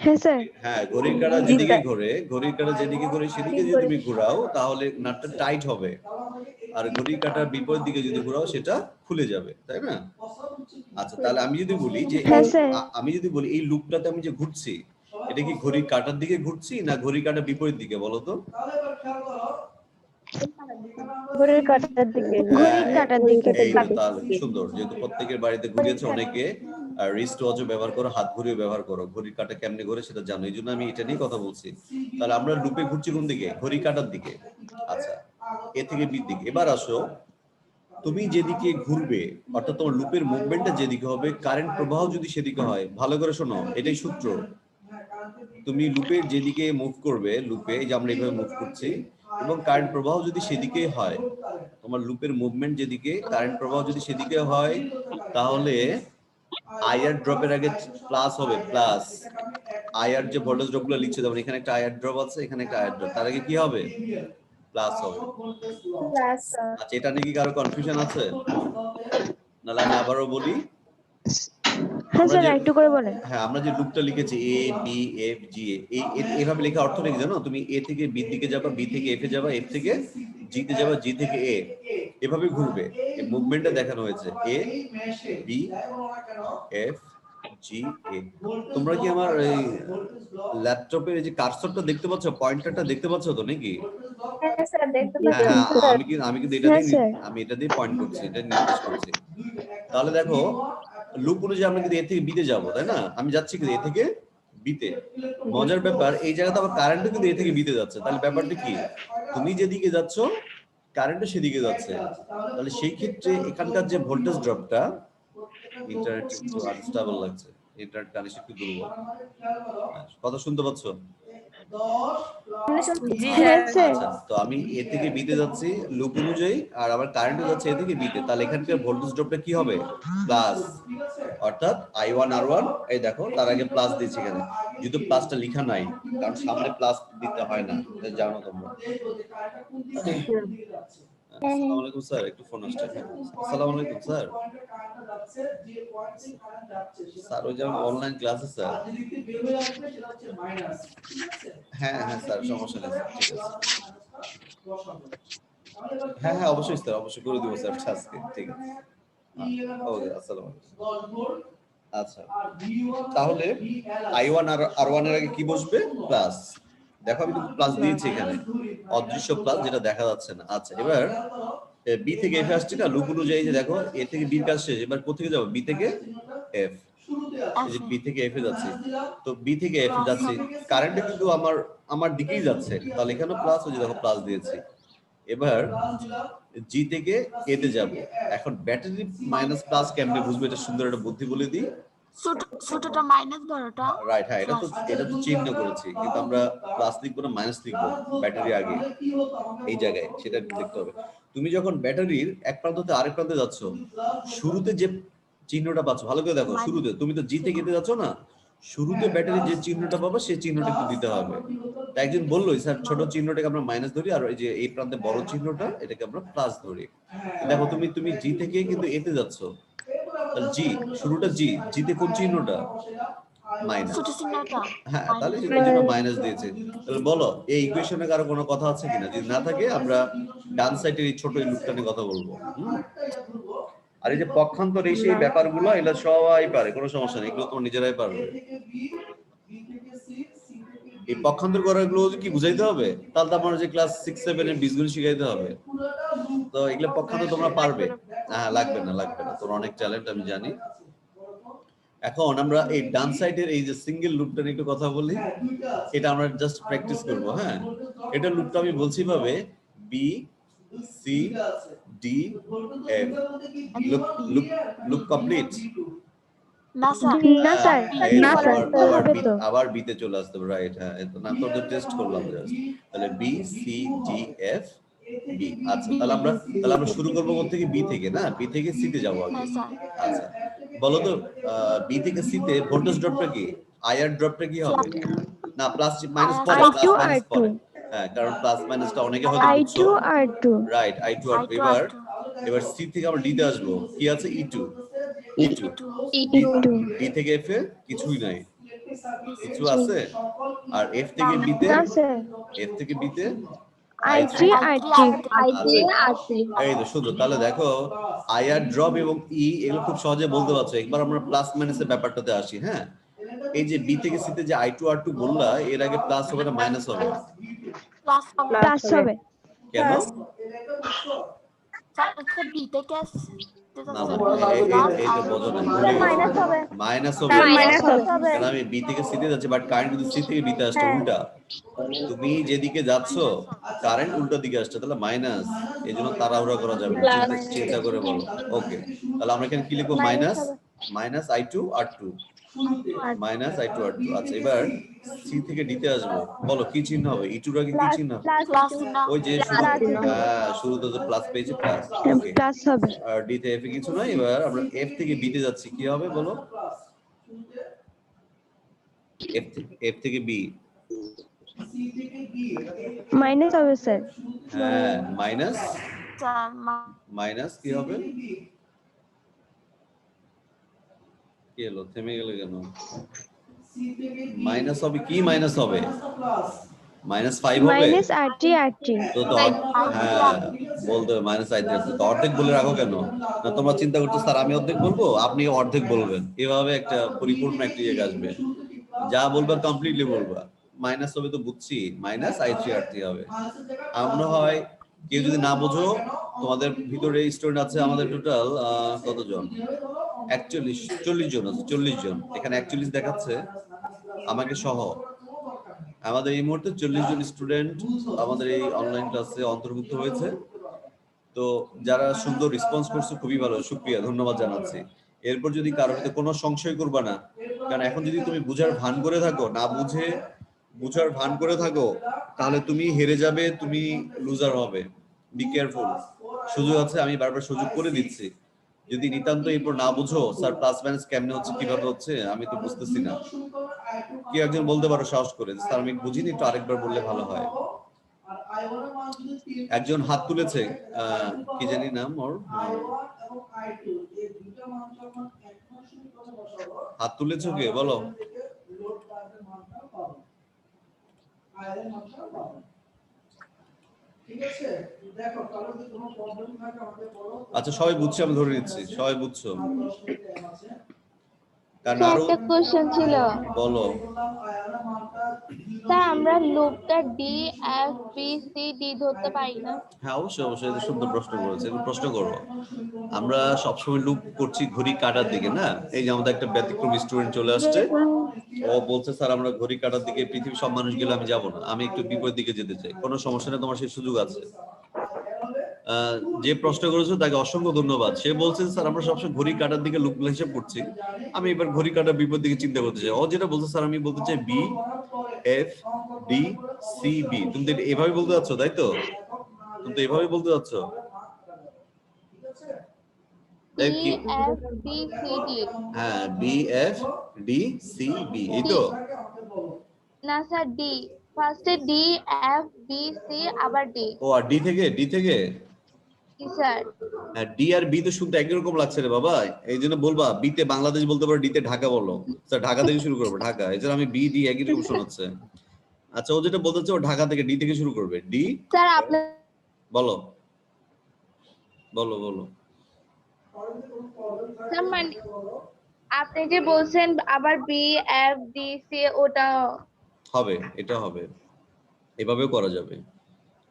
হ্যাঁ স্যার। হ্যাঁ ঘড়ির কাঁটা যেদিকে ঘোরে, ঘড়ির কাঁটা যেদিকে ঘোরে সেদিকে যদি তুমি ঘোরাও তাহলে নাটটা টাইট হবে, আর ঘড়ির কাঁটার বিপরীত দিকে যদি ঘোরাও সেটা খুলে যাবে, তাই না? আচ্ছা তাহলে আমি যদি বলি যে আমি যদি বলি এই লুপটাতে আমি যে ঘুরছি এটা কি ঘড়ির কাঁটার দিকে ঘুরছি না ঘড়ির কাঁটার বিপরীত দিকে, বলো তো? ঘড়ির কাঁটার দিকে। ঘড়ির কাঁটার দিকে। এই তো তাহলে সুন্দর, যেহেতু প্রত্যেকের বাড়িতে ঘুরিয়েছে, অনেকে রিস্ট ওয়াচও ব্যবহার করো, হাত ঘড়িও ব্যবহার করো, ঘড়ির কাঁটা কেমনে ঘোরে সেটা জানো, এই জন্য আমি এটা নিয়ে কথা বলছি। তাহলে আমরা লুপে ঘুরছি কোন দিকে, ঘড়ির কাঁটার দিকে। আচ্ছা এ থেকে বি দিকে। এবার আসো তুমি যেদিকে ঘুরবে অর্থাৎ তোমার লুপের মুভমেন্টটা যেদিকে হবে, কারেন্ট প্রবাহ যদি সেদিকে হয়, ভালো করে শোনো এটাই সূত্র, তুমি লুপের যেদিকে মুভ করবে, লুপে যে আমরা এইভাবে মুভ করছি এবং কারেন্ট প্রবাহ যদি সেদিকে হয়, তোমার লুপের মুভমেন্ট যেদিকে কারেন্ট প্রবাহ যদি সেদিকে হয়, তাহলে আইআর ড্রপের আগে প্লাস হবে প্লাস আইআর যে ভোল্টেজ ড্রপগুলো লিখছে যেমন এখানে একটা আইআর ড্রপ আছে এখানে একটা আইআর ড্রপ তার আগে কি হবে প্লাস হবে প্লাস আচ্ছা এটা নিয়ে কি কারো কনফিউশন আছে নাহলে আমি আবারও বলি হ্যাঁ আমরা স্যার যে- একটু করে বলেন হ্যাঁ আমরা যে লুপটা লিখেছি এ বি এফ জি এইভাবে লেখা অর্থ কি জানো তুমি এ থেকে বি দিকে যাবা বি থেকে এফ এ যাবা এফ থেকে জি তে যাবা জি থেকে এ এভাবে ঘুরবে এই মুভমেন্টটা দেখানো হয়েছে এ বি এফ জি এ তোমরা কি আমার এই ল্যাপটপের এই যে কার্সরটা দেখতে পাচ্ছ পয়েন্টারটা দেখতে পাচ্ছ তো নাকি হ্যাঁ স্যার দেখতে হ্যাঁ হ্যাঁ আমি কিন্তু এটা হ্যাঁ, দিয়ে স্যার। আমি এটা দিয়ে পয়েন্ট করছি এটা নির্দেশ করছি তাহলে দেখো লুপ অনুযায়ী আমরা কিন্তু এ থেকে বি তে যাবো তাই না আমি যাচ্ছি কিন্তু এ থেকে বি তে মজার ব্যাপার এই জায়গাতে আবার কারেন্টও কিন্তু এ থেকে বি তে যাচ্ছে তাহলে ব্যাপারটা কি তুমি যেদিকে যাচ্ছ কারেন্টও সেদিকে যাচ্ছে তাহলে সেই ক্ষেত্রে এখানকার যে ভোল্টেজ ড্রপটা ইন্টারনেট একটু আনস্টেবল লাগছে ইন্টারনেট কানেকশন একটু দুর্বল কথা শুনতে পাচ্ছ হ্যাঁ স্যার আচ্ছা তো আমি এ থেকে বি তে যাচ্ছি লুপ অনুযায়ী আর আবার কারেন্টও যাচ্ছে এ থেকে বি তে তাহলে এখানকার ভোল্টেজ ড্রপটা কি হবে প্লাস অর্থাৎ i1 r1 এই দেখো তার আগে প্লাস দিয়েছি এখানে যেহেতু প্লাসটা লেখা নাই কারণ সামনে প্লাস দিতে হয় না এটা জানো তোমরা আসসালামু আলাইকুম স্যার একটু ফোন আসছে আসসালামু আলাইকুম স্যার স্যার ওই যেমন অনলাইন ক্লাসে স্যার হ্যাঁ হ্যাঁ স্যার সমস্যা নেই স্যার, ঠিক আছে হ্যাঁ হ্যাঁ অবশ্যই স্যার অবশ্যই করে দিব স্যার আজকে ঠিক আছে ওকে আসসালামু আলাইকুম আচ্ছা তাহলে i1 আর r1 এর আগে কি বসবে প্লাস দেখো আমি কিন্তু প্লাস দিয়েছি এখানে অদৃশ্য প্লাস যেটা দেখা যাচ্ছে না আচ্ছা এবার বি থেকে এফ আসছে না লুপ অনুযায়ী যে দেখো এ থেকে বি কাজ শেষ এবার কোথা থেকে যাবো বি থেকে এফ এই যে বি থেকে এফ এ যাচ্ছি তো বি থেকে এফ এ যাচ্ছি কারেন্টে কিন্তু আমার দিকেই যাচ্ছে তাহলে এখানে প্লাস হয়ে দেখো প্লাস দিয়েছি এবার জি থেকে এ তে যাব এখন ব্যাটারি মাইনাস প্লাস কেমনে বুঝবে এটা সুন্দর একটা বুদ্ধি বলে দিই ছোটটা মাইনাস বড়টা রাইট হ্যাঁ এটা তো চিহ্ন করেছি কিন্তু আমরা প্লাস লিখবো না মাইনাস লিখবো ব্যাটারি আগে এই জায়গায় সেটা লিখতে হবে তুমি যখন ব্যাটারির এক প্রান্ত থেকে আরেক প্রান্তে যাচ্ছ শুরুতে যে চিহ্নটা পাচ্ছ ভালো করে দেখো শুরুতে তুমি তো জি থেকে এতে যাচ্ছ না শুরুতে ব্যাটারির যে চিহ্নটা পাবো সেই চিহ্নটা একটু দিতে হবে তাই একজন বললো স্যার ছোট চিহ্নটাকে আমরা মাইনাস ধরি আর এই যে এই প্রান্তে বড় চিহ্নটা এটাকে আমরা প্লাস ধরি দেখো তুমি জি থেকে কিন্তু এতে যাচ্ছ জি শুরুটা জি তে কোন চিহ্নটা মাইনাস ছোট চিহ্নটা হ্যাঁ তাহলে এই জন্য মাইনাস দিয়েছে তাহলে বলো এই ইকুয়েশনে কারো কোনো কথা আছে কিনা যদি না থাকে আমরা ডান সাইডের এই ছোট এই লুপটা নিয়ে কথা বলবো আর এই যে পক্ষান্তর এই সেই ব্যাপারগুলো এগুলো সবাই পারে কোনো সমস্যা নেই এগুলো তোমরা নিজেরাই পারবে এই পক্ষান্তর করাগুলো কি বুঝাইতে হবে তাহলে তো আমার যে ক্লাস 6 7 এর বীজগণিত শিখাইতে হবে তো এগুলো পক্ষান্তর তোমরা পারবে হ্যাঁ লাগবে না তোর অনেক ট্যালেন্ট আমি জানি এখন আমরা এই ডান সাইডের এই যে সিঙ্গেল লুপটা নিয়ে একটু কথা বলি এটা আমরা জাস্ট প্র্যাকটিস করব হ্যাঁ এটা লুপটা আমি বলছি ভাবে B C D F loop complete না স্যার না স্যার না স্যার হবে তো আবার বি তে চলে আসতে রাইট হ্যাঁ তো না তো টেস্ট করলাম জাস্ট তাহলে B C D F B আচ্ছা তাহলে আমরা শুরু করব কোথা থেকে বি থেকে না বি থেকে সি তে যাব আগে হ্যাঁ স্যার আচ্ছা বলো তো বি থেকে সি তে ভোল্টেজ ড্রপটা কি আইআর ড্রপটা কি হবে না প্লাস মাইনাস পরে I2 প্লাস মাইনাস R2 পরে হ্যাঁ কারণ প্লাস মাইনাসটা অনেকে হয়তো I2 R2 রাইট i2 আর2 এবার সি থেকে আমরা ডি তে আসবো কি আছে e2 E2 ডি থেকে এফ এ কিছুই নাই কিছু আছে আর এফ থেকে বি তে না স্যার এফ থেকে বি তে I3 R3 এই তো শুধু তাহলে দেখো আইআর ড্রপ এবং ই এগুলো খুব সহজে বলতে পারছো একবার আমরা প্লাস মাইনাসের ব্যাপারটাতে আসি হ্যাঁ এই যে বি থেকে সি তে যে i2 r2 বললা এর আগে প্লাস হবে না মাইনাস হবে প্লাস হবে কেন স্যার বি থেকে না এইটা বোঝো না মাইনাস হবে মাইনাস হবে মাইনাস হবে কারণ আমি বি থেকে সি তে যাচ্ছি বাট কারেন্ট কিন্তু সি থেকে বি তে আসছে উল্টা তুমি যেদিকে যাচ্ছ কারেন্ট উল্টো দিকে আসছে তাহলে মাইনাস এজন্য তাড়াহুড়া করা যাবে না চিন্তা করে বলো ওকে তাহলে আমরা এখানে কি লিখবো minus i2 r2 minus i2 r2 আচ্ছা এবার সি থেকে ডি তে আসবো বলো কি চিহ্ন হবে e2 এর আগে কি চিহ্ন প্লাস না ওই যে শুরুতে তো প্লাস পেয়েছে প্লাস ওকে প্লাস হবে আর ডি তে এফ এ কিছু নাই এবার আমরা এফ থেকে বি তে যাচ্ছি কি হবে বলো এফ থেকে বি। মাইনাস হবে স্যার। হ্যাঁ মাইনাস স্যার মাইনাস কি হবে? কি হলো, থেমে গেল কেন? মাইনাস হবে কি? মাইনাস হবে -5 হবে মাইনাস R3 R3। তো হ্যাঁ বলতে হবে মাইনাস আই আছে তো অর্ধেক বলে রাখো কেন? না তোমরা চিন্তা করছো স্যার আমি অর্ধেক বলবো, আপনি অর্ধেক বলবেন, এভাবে একটা পরিপূর্ণ একটা ইয়ে আসবে। যা বলবা কমপ্লিটলি বলবা। মাইনাস হবে তো বুঝছি, -I3R3 হবে। মনে হয় কেউ যদি না বোঝো, তোমাদের ভিতরে স্টুডেন্ট আছে আমাদের টোটাল কতজন? 40 জন আছে, 40 জন। এখানে 41 দেখাচ্ছে আমাকে সহ। আমাদের এই মুহূর্তে 40 জন স্টুডেন্ট আমাদের এই অনলাইন ক্লাসে অন্তর্ভুক্ত হয়েছে। তো যারা সুন্দর রেসপন্স করছে খুবই ভালো, শুকরিয়া, ধন্যবাদ জানাচ্ছি। এরপর যদি কারোর সাথে কোনো সংশয় করবা না, কারণ এখন যদি তুমি বুঝার ভান করে থাকো, না বুঝে বুঝার ভান করে থাকো, তাহলে তুমি হেরে যাবে, তুমি লুজার হবে। Be careful. সুযোগ আছে, আমি বারবার সুযোগ করে দিচ্ছি। যদি নিতান্ত এরপর না বুঝো স্যার প্লাস মাইনাস কেমনে হচ্ছে, কিভাবে হচ্ছে, আমি তো বুঝতেছি না, কি একজন বলতে পারো সাহস করে স্যার আমি বুঝিনি, একটু আরেকবার বললে ভালো হয়। একজন হাত তুলেছে, কি জানি নাম ওর, হাত তুলেছো কে বলো? আচ্ছা সবাই বুঝছে, আমি ধরে নিচ্ছি সবাই বুঝছো। কারণ আরো একটা কোশ্চেন ছিল বলো। স্যার, আমরা লুপটা D F B C D ধরতে পারি না? হ্যাঁ অবশ্যই অবশ্যই, এটা সুন্দর প্রশ্ন করেছে, প্রশ্ন করো। আমরা সবসময় লুপ করছি ঘড়ি কাটার দিকে না। এই যে আমাদের একটা ব্যতিক্রম স্টুডেন্ট চলে আসছে, ও বলছে স্যার আমরা ঘড়ি কাটার দিকে, পৃথিবীর সব মানুষ গেলে আমি যাবো না, আমি একটু বিপরীত দিকে যেতে চাই। কোনো সমস্যা নেই, তোমার সেই সুযোগ আছে। যে প্রশ্ন করেছো তাকে অসংখ্য ধন্যবাদ। সে বলছে স্যার আমরা সবসময় ঘড়ি কাটার দিকে লুপগুলো হিসাব করছি, আমি এবার ঘড়ি কাটার বিপরীত দিকে চিন্তা করতে চাই। ও যেটা বলছে স্যার আমি বলতে চাই B F D C B. তুমি তো এভাবে বলতে যাচ্ছ তাই তো? তুমি তো এভাবে বলতে যাচ্ছ। হ্যাঁ B F D C B, এই তো না স্যার, ডি ফার্স্টে ডি এফ বি সি আবার ডি। ও আর ডি থেকে কি স্যার? ডি আর বি তো শুনতে একই রকম লাগছে রে বাবা, এই জন্য বলবা বি তে বাংলাদেশ বলতে পারো, ডি তে ঢাকা বলো। স্যার ঢাকা থেকে শুরু করবো, ঢাকা, এই জন্য আমি বি ডি একই রকম শোনাচ্ছে। আচ্ছা ও যেটা বলতেছে ও ঢাকা থেকে, ডি থেকে শুরু করবে। ডি স্যার আপনি বলো বলো বলো। স্যার মানে আপনি যে বলছেন আবার বি এফ ডি সি, ওটা হবে, এটা হবে, এভাবেও করা যাবে।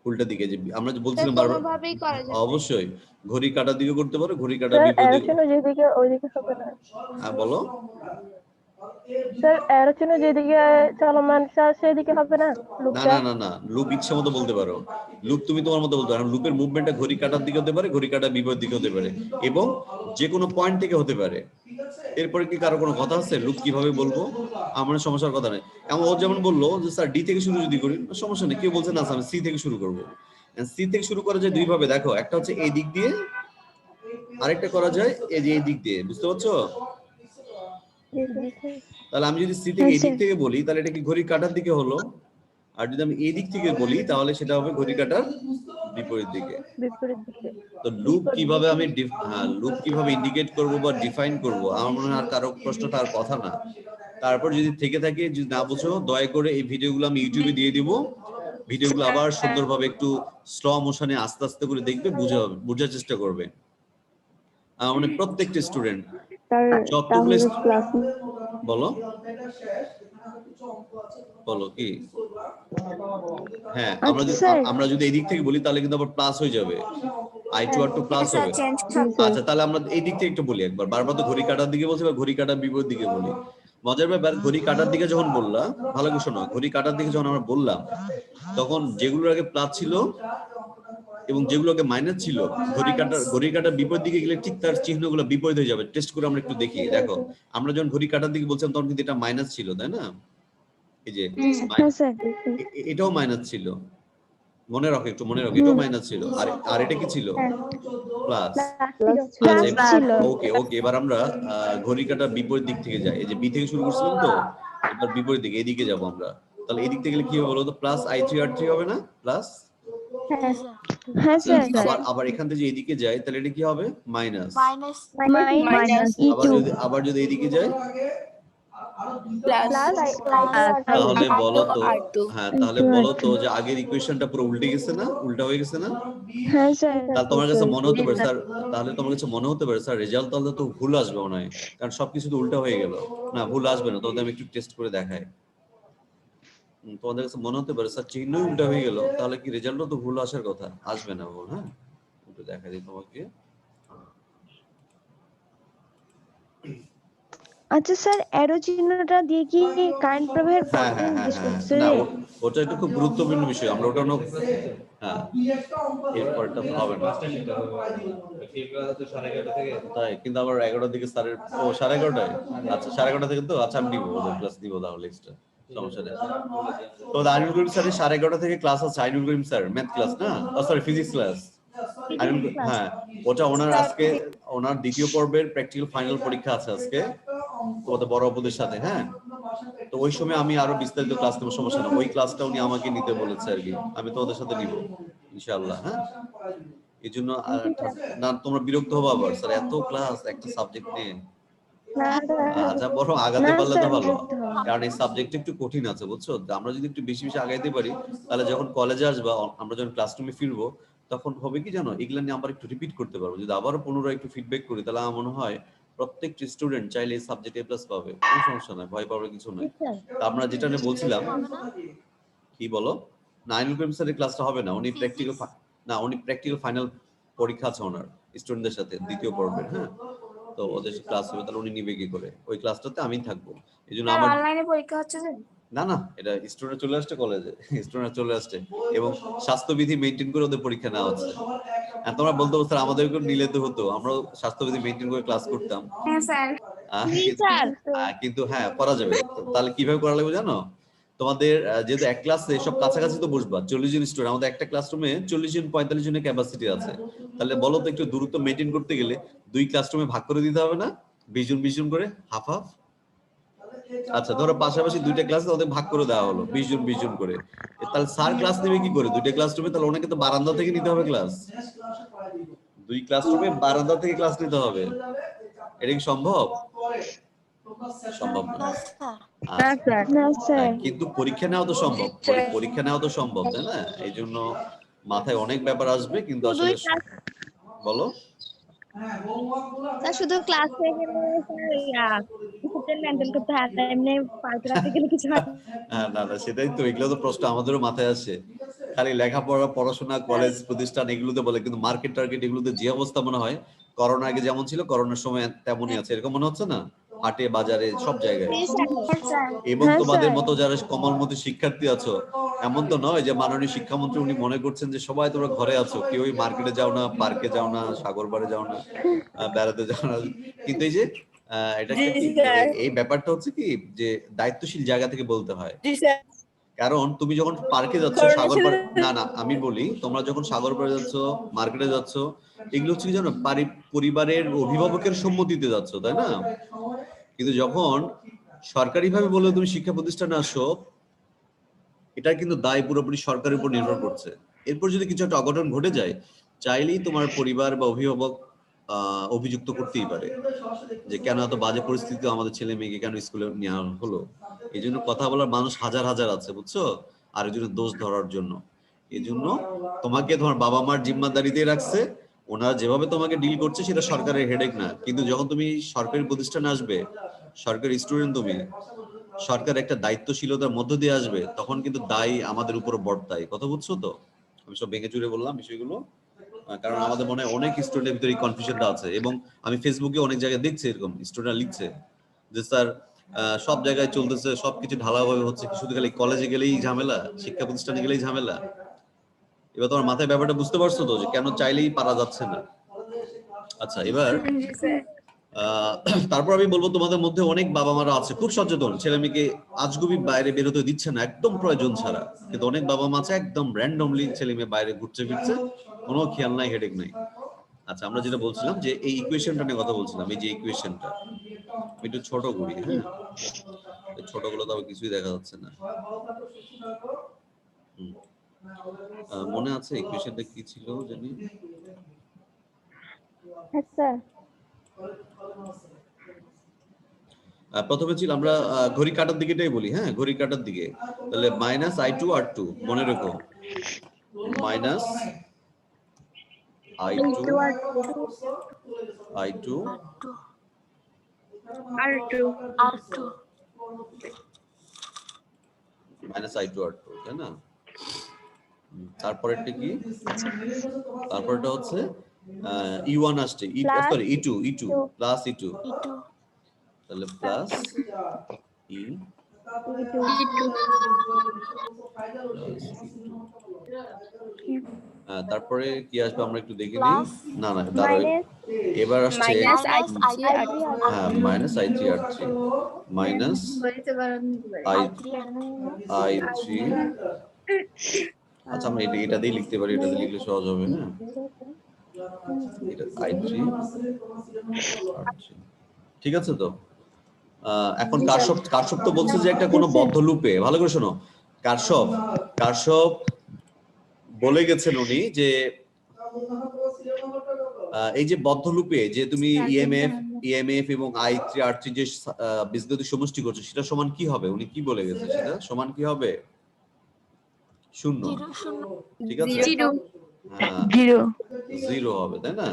উল্টা দিকে যে আমরা যে স্যার বলছিলাম বারবার, কোনোভাবেই করা যাবে? অবশ্যই ঘড়ি কাটার দিকে করতে পারো, ঘড়ি কাটার স্যার বিপরীত এর দিকে। জন্য যেদিকে ওইদিকে হবে না। হ্যাঁ বলো। স্যার এর জন্য যেদিকে চলমান স্যার সেদিকে হবে না না লুপটা? না না না, লুপ ইচ্ছা মতো বলতে পারো। লুপ তুমি তোমার মতো বলতে পারো। লুপের মুভমেন্টটা ঘড়ি কাটার দিকে হতে পারে, ঘড়ি কাটার বিপরীত দিকে হতে পারে, এবং যে কোনো পয়েন্ট থেকে হতে পারে। এরপরে কি কারো কোনো কথা আছে লুপ কিভাবে বলবো? আমার সমস্যার কথা নেই। এমন ও যেমন বললো যে স্যার ডি থেকে শুরু যদি করি, সমস্যা নেই। কেউ বলছে না আমি সি থেকে শুরু করবো। সি থেকে শুরু করা যায় দুই ভাবে, দেখো, একটা হচ্ছে এই দিক দিয়ে, আরেকটা করা যায় এই যে এই দিক দিয়ে, বুঝতে পারছো? তাহলে আমি যদি সি থেকে এই দিক থেকে বলি তাহলে এটা কি ঘড়ি কাটার দিকে হলো, আর যদি আমি এই দিক থেকে বলি তাহলে সেটা হবে ঘড়ি কাটার বিপরীত দিকে। বিপরীত দিকে। তো লুপ কিভাবে আমি লুপ কিভাবে ইন্ডিকেট করব বা ডিফাইন করব, আমার মনে হয় আর কারো প্রশ্ন তার কথা না। তারপর যদি থেকে থাকে, যদি না বুঝো, দয়া করে এই ভিডিওগুলো আমি ইউটিউবে দিয়ে দিব। ভিডিওগুলো আবার সুন্দরভাবে একটু স্লো মোশনে আস্তে আস্তে করে দেখবে, বোঝার চেষ্টা করবে। মানে প্রত্যেকটা স্টুডেন্ট যতগুলো বলো বলো কি। হ্যাঁ আমরা যদি এই দিক থেকে বলি তাহলে কিন্তু আবার প্লাস হয়ে যাবে, I2 R2 প্লাস হবে। আচ্ছা তাহলে আমরা এই দিক থেকে একটু বলি একবার, বারবার তো ঘড়ি কাটার দিকে বলছি বা ঘড়ি কাটার বিপরীত দিকে বলি। মজার ব্যাপার, ঘড়ি কাটার দিকে যখন বললাম, ভালো করে শোনো, ঘড়ি কাটার দিকে যখন আমরা বললাম তখন যেগুলোর আগে প্লাস ছিল এবং যেগুলো আগে মাইনাস ছিল, ঘড়ি কাটার বিপরীত দিকে গেলে ঠিক তার চিহ্নগুলো বিপরীত হয়ে যাবে। টেস্ট করে আমরা একটু দেখি। দেখো আমরা যখন ঘড়ি কাটার দিকে বলছিলাম তখন কিন্তু এটা মাইনাস ছিল, তাই না? এই যে এটাও মাইনাস ছিল, মনে রাখো, একটু মনে রাখো, এটাও মাইনাস ছিল, আর এটা কি ছিল? প্লাস। ওকে ওকে, এবার আমরা ঘড়ি কাটার বিপরীত দিক থেকে যাই। এই যে বি থেকে শুরু করছিলাম তো, এবার বিপরীত দিকে এদিকে যাবো আমরা, তাহলে এদিক থেকে গেলে কি হবে বলো তো, প্লাস i3r3 হবে না, প্লাস হ্যাঁ হ্যাঁ স্যার আবার এখান থেকে যদি এদিকে যাই তাহলে এটা কি হবে, মাইনাস, মাইনাস মাইনাস আবার যদি এদিকে যাই প্লাস তাহলে বলো তো, হ্যাঁ তাহলে বলো তো যে আগের ইকুয়েশনটা পুরো উল্টে গেছে না, উল্টা হয়ে গেছে না? হ্যাঁ স্যার তাহলে তোমার কাছে মনে হতে পারে স্যার, তাহলে তোমার কাছে মনে হতে পারে স্যার রেজাল্ট তাহলে তো ভুল আসবে মনে হয়, কারণ সবকিছু তো উল্টা হয়ে গেল। না, ভুল আসবে না, তোমাদের আমি একটু টেস্ট করে দেখাই। তোমাদের কাছে মনে হতে পারে স্যার চিহ্নই উল্টা হয়ে গেল, তাহলে কি রেজাল্টও তো ভুল আসার কথা, আসবে না ভুল। হ্যাঁ, একটু দেখা দিই তোমাকে। আচ্ছা স্যার অ্যারো চিহ্নটা দিয়ে কি কারেন্ট প্রবাহের হ্যাঁ পথটা হ্যাঁ হ্যাঁ নির্দেশ হ্যাঁ করছে? না, ওটা একটু খুব গুরুত্বপূর্ণ বিষয়, আমরা ওটা হ্যাঁ এরপরটা হবে না তাই, কিন্তু আবার 11টার দিকে স্যারের, ও 11:30টায়, আচ্ছা 11:30 থেকে তো, আচ্ছা আমি দিব ওদের ক্লাস দিব তাহলে এক্সট্রা, সমস্যা নেই। তো আইনুল করিম স্যারের 11:30 থেকে ক্লাস আছে, আইনুল করিম স্যার ম্যাথ ক্লাস না, সরি ফিজিক্স ক্লাস। হ্যাঁ, ওটা ওনার আজকে ওনার দ্বিতীয় পর্বের প্র্যাকটিক্যাল ফাইনাল পরীক্ষা আছে আজকে তোমাদের বড় অপুদের সাথে। হ্যাঁ, তো ওই সময় আমি আরো বিস্তারিত ক্লাস নেবো, সমস্যা না, ওই ক্লাসটা উনি আমাকে নিতে বলেছে আর কি, আমি তোমাদের সাথে নিব ইনশাআল্লাহ। হ্যাঁ, এই জন্য না তোমরা বিরক্ত হবে আবার, স্যার এত ক্লাস একটা সাবজেক্ট নিয়ে, আচ্ছা বরং আগাতে পারলে তো ভালো, কারণ এই সাবজেক্ট একটু কঠিন আছে বুঝছো। আমরা যদি একটু বেশি বেশি আগাইতে পারি তাহলে যখন কলেজে আসবা, আমরা যখন ক্লাসরুমে ফিরবো তখন হবে কি জানো, এগুলা নিয়ে আবার একটু রিপিট করতে পারবো। যদি আবারও পুনরায় একটু ফিডব্যাক করি তাহলে আমার মনে হয় প্রত্যেকটি স্টুডেন্ট চাইলে এই সাবজেক্ট A+ পাবে, কোনো সমস্যা নাই, ভয় পাওয়ার কিছু নাই। তা আমরা যেটা নিয়ে বলছিলাম, কি বলো, নাইনুল করিম স্যারের ক্লাসটা হবে না, উনি প্র্যাকটিক্যাল ফাইনাল পরীক্ষা আছে ওনার স্টুডেন্টদের সাথে দ্বিতীয় পর্বের। হ্যাঁ, তো ওদের ক্লাস হবে, তাহলে উনি নিবে কি করে, ওই ক্লাসটাতে আমি থাকবো। এই জন্য আমার অনলাইনে পরীক্ষা হচ্ছে যে না না, এটা স্টুডেন্ট চলে আসছে কলেজে, স্টুডেন্ট চলে আসছে এবং স্বাস্থ্যবিধি মেইনটেইন করে ওদের পরীক্ষা নেওয়া হচ্ছে। আর তোমরা বলতে পারো স্যার আমাদেরকে নিলে তো হতো, আমরা স্বাস্থ্যবিধি মেইনটেইন করে ক্লাস করতাম। হ্যাঁ স্যার কিন্তু হ্যাঁ করা যাবে। তাহলে কিভাবে করা লাগবে জানো, তোমাদের যেহেতু এক ক্লাসে সব কাছাকাছি তো বসবা, 40 জন স্টুডেন্ট, আমাদের একটা ক্লাসরুমে 40 জন 45 জনের ক্যাপাসিটি আছে, তাহলে বলো তো একটু দূরত্ব মেইনটেইন করতে গেলে দুই ক্লাসরুমে ভাগ করে দিতে হবে না, 20 জন 20 জন করে, হাফ হাফ। আচ্ছা ধরো পাশাপাশি দুইটা ক্লাস ওদের ভাগ করে দেওয়া হলো 20 জন 20 জন করে, তাহলে স্যার ক্লাস নেবে কি করে দুইটা ক্লাসরুমে, তাহলে ওনাকে তো বারান্দা থেকে নিতে হবে ক্লাস, দুই ক্লাসরুমে বারান্দা থেকে ক্লাস নিতে হবে। এটা কি সম্ভব? সম্ভব না। কিন্তু পরীক্ষা নেওয়া তো সম্ভব, পরীক্ষা নেওয়া তো সম্ভব, তাই না? এই জন্য মাথায় অনেক ব্যাপার আসবে, কিন্তু আসলে বলো শুধু ক্লাসে গেলে মেনটেন করতে হয়, এমনি পার্কে রাখতে গেলে কিছু হয় না না, সেটাই তো, এগুলো তো প্রশ্ন আমাদেরও মাথায় আসে, খালি লেখাপড়া পড়াশোনা কলেজ প্রতিষ্ঠান এগুলোতে বলে, কিন্তু মার্কেট টার্গেট এগুলোতে যে অবস্থা মনে হয় করোনা আগে যেমন ছিল করোনার সময় তেমনই আছে, এরকম মনে হচ্ছে না? হাটে বাজারে সব জায়গায়। এবং তোমাদের মতো যারা কমলমতি শিক্ষার্থী আছো, এমন তো নয় যে মাননীয় শিক্ষামন্ত্রী উনি মনে করছেন যে সবাই তোমরা ঘরে আছো, কেউ মার্কেটে যাও না, পার্কে যাও না, সাগর পাড়ে যাও না, বেড়াতে যাও না, কিন্তু এই যে এটা এই ব্যাপারটা হচ্ছে কি যে দায়িত্বশীল জায়গা থেকে বলতে হয়। কারণ তুমি যখন পার্কে যাচ্ছ, সাগর পাড়ে, না না আমি বলি, তোমরা যখন সাগর পাড়ে যাচ্ছ, মার্কেটে যাচ্ছ, এগুলো হচ্ছে কি জানো, পরিবারের অভিভাবকের সম্মতিতে যাচ্ছ, তাই না? কিন্তু যখন সরকারিভাবে বলে তুমি শিক্ষা প্রতিষ্ঠানে আসো, এটা কিন্তু দায় পুরোপুরি সরকারের উপর নির্ভর করছে। এরপর যদি কিছু একটা অঘটন ঘটে যায়, চাইলেই তোমার পরিবার বা অভিভাবক অভিযুক্ত করতেই পারে যে কেন এত বাজে পরিস্থিতি, আমাদের ছেলে মেয়েকে কেন স্কুলে নেওয়া হলো। এই জন্য কথা বলার মানুষ হাজার হাজার আছে বুঝছো, আরেকজনের দোষ ধরার জন্য। এই জন্য তোমাকে তোমার বাবা মার জিম্মাদারিতে রাখছে, ওনারা যেভাবে তোমাকে ডিল করছে সেটা সরকারের হেডেক না। কিন্তু যখন তুমি সরকারি প্রতিষ্ঠানে আসবে, সরকারি স্টুডেন্ট, তুমি সরকার একটা দায়িত্বশীলতার মধ্য দিয়ে আসবে, তখন কিন্তু দায় আমাদের উপর বর্তায়। কথা বুঝছো তো? আমি সব ভেঙে চুরে বললাম বিষয়গুলো, কারণ আমাদের মনে হয় অনেক স্টুডেন্টের ভিতরে এই কনফিউশনটা আছে। এবং আমি ফেসবুকে অনেক জায়গায় দেখছি এরকম স্টুডেন্ট লিখছে যে স্যার সব জায়গায় চলতেছে, সবকিছু ঢালাভাবে হচ্ছে, শুধু খালি কলেজে গেলেই ঝামেলা, শিক্ষা প্রতিষ্ঠানে গেলেই ঝামেলা। এবার তোমার মাথায় ব্যাপারটা বুঝতে পারছো তো যে কেন চাইলেই পারা যাচ্ছে না? আচ্ছা এবার তারপর আমি বলবো, তোমাদের মধ্যে অনেক বাবা মারা আছে খুব সচেতন, ছেলে মেয়েকে আজগুবি বাইরে বেরোতে দিচ্ছে না একদম প্রয়োজন ছাড়া, কিন্তু অনেক বাবা মা আছে একদম র্যান্ডমলি ছেলে মেয়ে বাইরে ঘুরছে ফিরছে, কোনো খেয়াল নাই, হেডেক নাই। আচ্ছা আমরা যেটা বলছিলাম যে এই ইকুয়েশনটা নিয়ে কথা বলছিলাম, এই যে ইকুয়েশনটা একটু ছোট করি। হ্যাঁ, এই ছোটগুলো তো আবার কিছুই দেখা যাচ্ছে না। হুম। মনে আছে ইকুয়েশনটা কি ছিল জানি? হ্যাঁ স্যার। প্রথমে ছিল আমরা ঘড়ি কাটার দিকেটাই বলি, হ্যাঁ ঘড়ি কাটার দিকে। তাহলে -i2 r2 মনে রেখো, -i2 i2 R2 -i2 r2, তাই না? তারপরেরটা কি? তারপরটা হচ্ছে e1 আসছে, সরি e2 প্লাস e2, তাহলে প্লাস e তারপরে কি আসবে আমরা একটু দেখে নিই। না না দাঁড়াও, এবার আসছে হ্যাঁ -i3 r3 মাইনাস i3 আচ্ছা আমরা এটা দিয়ে লিখতে পারি, এটা দিয়ে লিখলে সহজ হবে। হ্যাঁ এটা i3 r3, ঠিক আছে তো? এখন কারশফ তো বলছে যে একটা কোনো বদ্ধ লুপে, ভালো করে শোনো, কারশফ বলে গেছেন উনি যে এই যে বদ্ধ লুপে যে তুমি ইএমএফ এবং i3 r3 যে বীজগতিক সমষ্টি করছো সেটা সমান কি হবে, উনি কি বলে গেছে? সেটা সমান কি হবে? শূন্য, ঠিক আছে? হ্যাঁ 0 হবে, তাই না?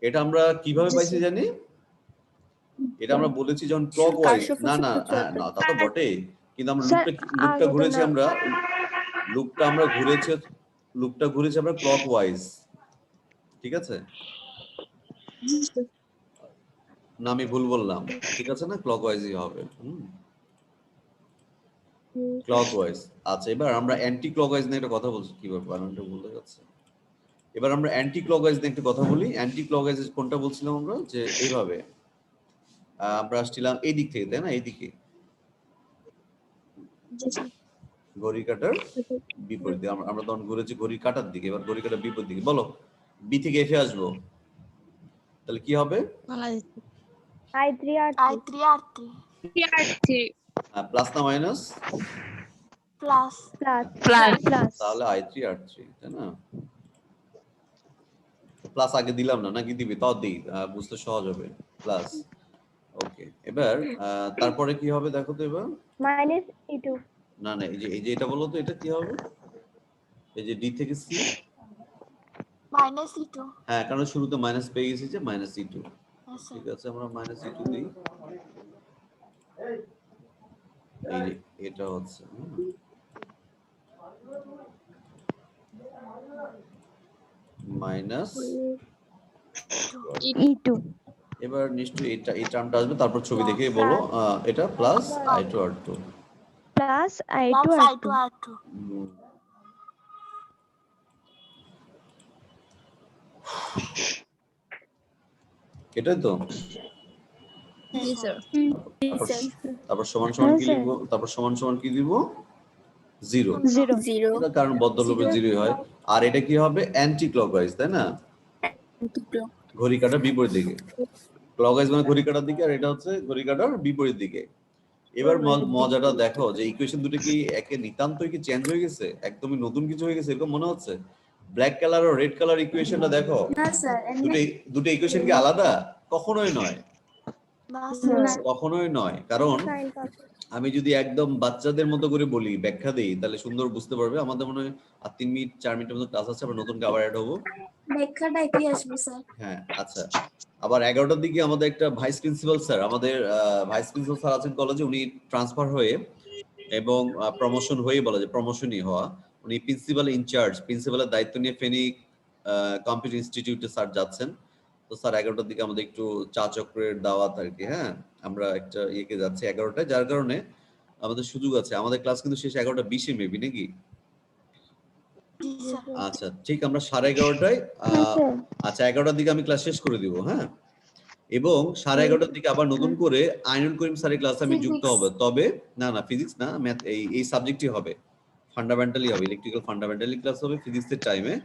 এটা আমরা কিভাবে পাইছি জানি? এটা আমরা বলেছি যখন ক্লকওয়াইজ, না না হ্যাঁ না তা তো বটে, কিন্তু আমরা লুপটা ঘুরেছি, লুপটা ঘুরেছি আমরা ক্লকওয়াইজ, ঠিক আছে না? আমি ভুল বললাম, ঠিক আছে না? ক্লকওয়াইজই হবে। ক্লকওয়াইজ। আচ্ছা এবার আমরা অ্যান্টি ক্লকওয়াইজ নিয়ে একটা কথা বলছি, কিভাবে বানানটা ভুলে যাচ্ছে। এবার আমরা অ্যান্টি ক্লকওয়াইজ নিয়ে একটা কথা বলি। অ্যান্টি ক্লকওয়াইজ কোনটা বলছিলাম আমরা? যে এইভাবে আমরা আসছিলাম এই দিক থেকে, তাই না? এইদিকে ঘড়ি কাটার বিপরীতে আমরা তখন ঘুরেছি ঘড়ি কাটার দিকে, এবার ঘড়ি কাটার বিপরীত দিকে। বলো বি থেকে এফে আসবো, তাহলে কি হবে? i3 r3 প্লাস না মাইনাস? প্লাস তাহলে i3 r3, তাই না? প্লাস আগে দিলাম না, নাকি দিবি? তাও দিই, বুঝতে সহজ হবে। প্লাস, ওকে। এবার তারপরে কি হবে দেখো তো এবার? -e2 না না এই যে এটা বলো তো, এটা কি হবে? এই যে ডি থেকে সি -e2 হ্যাঁ, কারণ শুরুতে মাইনাস পেয়ে গেছি যে -e2, ঠিক আছে? আমরা -e2 দিই, এই যে এটা হচ্ছে মাইনাস e2। এবার নিশ্চয়ই এই টার্মটা আসবে, তারপর ছবি দেখে বলো এটা প্লাস i2 r2 এটাই তো। তারপর সমান সমান কি লিখবো? তারপর সমান সমান কি দিব? 0, কারণ বদ্ধ লুপে 0 হয়। আর এটা কি হবে? অ্যান্টি ক্লকওয়াইজ, তাই না? ঘড়ি কাটার বিপরীত দিকে। ক্লকওয়াইজ মানে ঘড়ি কাটার দিকে, আর এটা হচ্ছে ঘড়ি কাটার বিপরীত দিকে। এবার মজাটা দেখো যে ইকুয়েশন দুটো কি একে নিতান্তই কি চেঞ্জ হয়ে গেছে, একদমই নতুন কিছু হয়ে গেছে এরকম মনে হচ্ছে? ব্ল্যাক কালার আর রেড কালার ইকুয়েশনটা দেখো, দুটো ইকুয়েশন কি আলাদা? কখনোই নয়, কখনোই নয়। কারণ আমি যদি একদম বাচ্চাদের মতো করে বলি, ব্যাখ্যা দেই, তাহলে সুন্দর বুঝতে পারবে। আমাদের মনে হয় আর 3 মিনিট 4 মিনিটের মতো ক্লাস আছে, আবার নতুন আবার অ্যাড হবো। ব্যাখ্যাটা কি আসবে স্যার? হ্যাঁ আচ্ছা, আবার 11টার দিকে আমাদের একটা ভাইস প্রিন্সিপাল স্যার, আমাদের ভাইস প্রিন্সিপাল স্যার আছেন কলেজে, উনি ট্রান্সফার হয়ে এবং প্রমোশন হয়ে, বলা যায় প্রমোশনই হওয়া, উনি প্রিন্সিপাল ইনচার্জ, প্রিন্সিপালের দায়িত্ব নিয়ে ফেনী কম্পিউটার ইনস্টিটিউটে স্যার যাচ্ছেন। তো স্যার 11টার দিকে আমাদের একটু চা চক্রের দাওয়াত আর কি। হ্যাঁ আমরা একটা ইয়েকে যাচ্ছি 11টায়, যার কারণে আমাদের সুযোগ আছে। আমাদের ক্লাস কিন্তু শেষ 11:20 মেবি, নাকি? আচ্ছা ঠিক, আমরা 11:30টায় আচ্ছা 11টার দিকে আমি ক্লাস শেষ করে দিব। হ্যাঁ, এবং 11:30টার দিকে আবার নতুন করে আইনুল করিম স্যারের ক্লাসে আমি যুক্ত হব। তবে না না ফিজিক্স না, ম্যাথ, এই সাবজেক্টই হবে, ফান্ডামেন্টালি হবে, ইলেকট্রিক্যাল ফান্ডামেন্টালি ক্লাস হবে ফিজিক্সের টাইমে।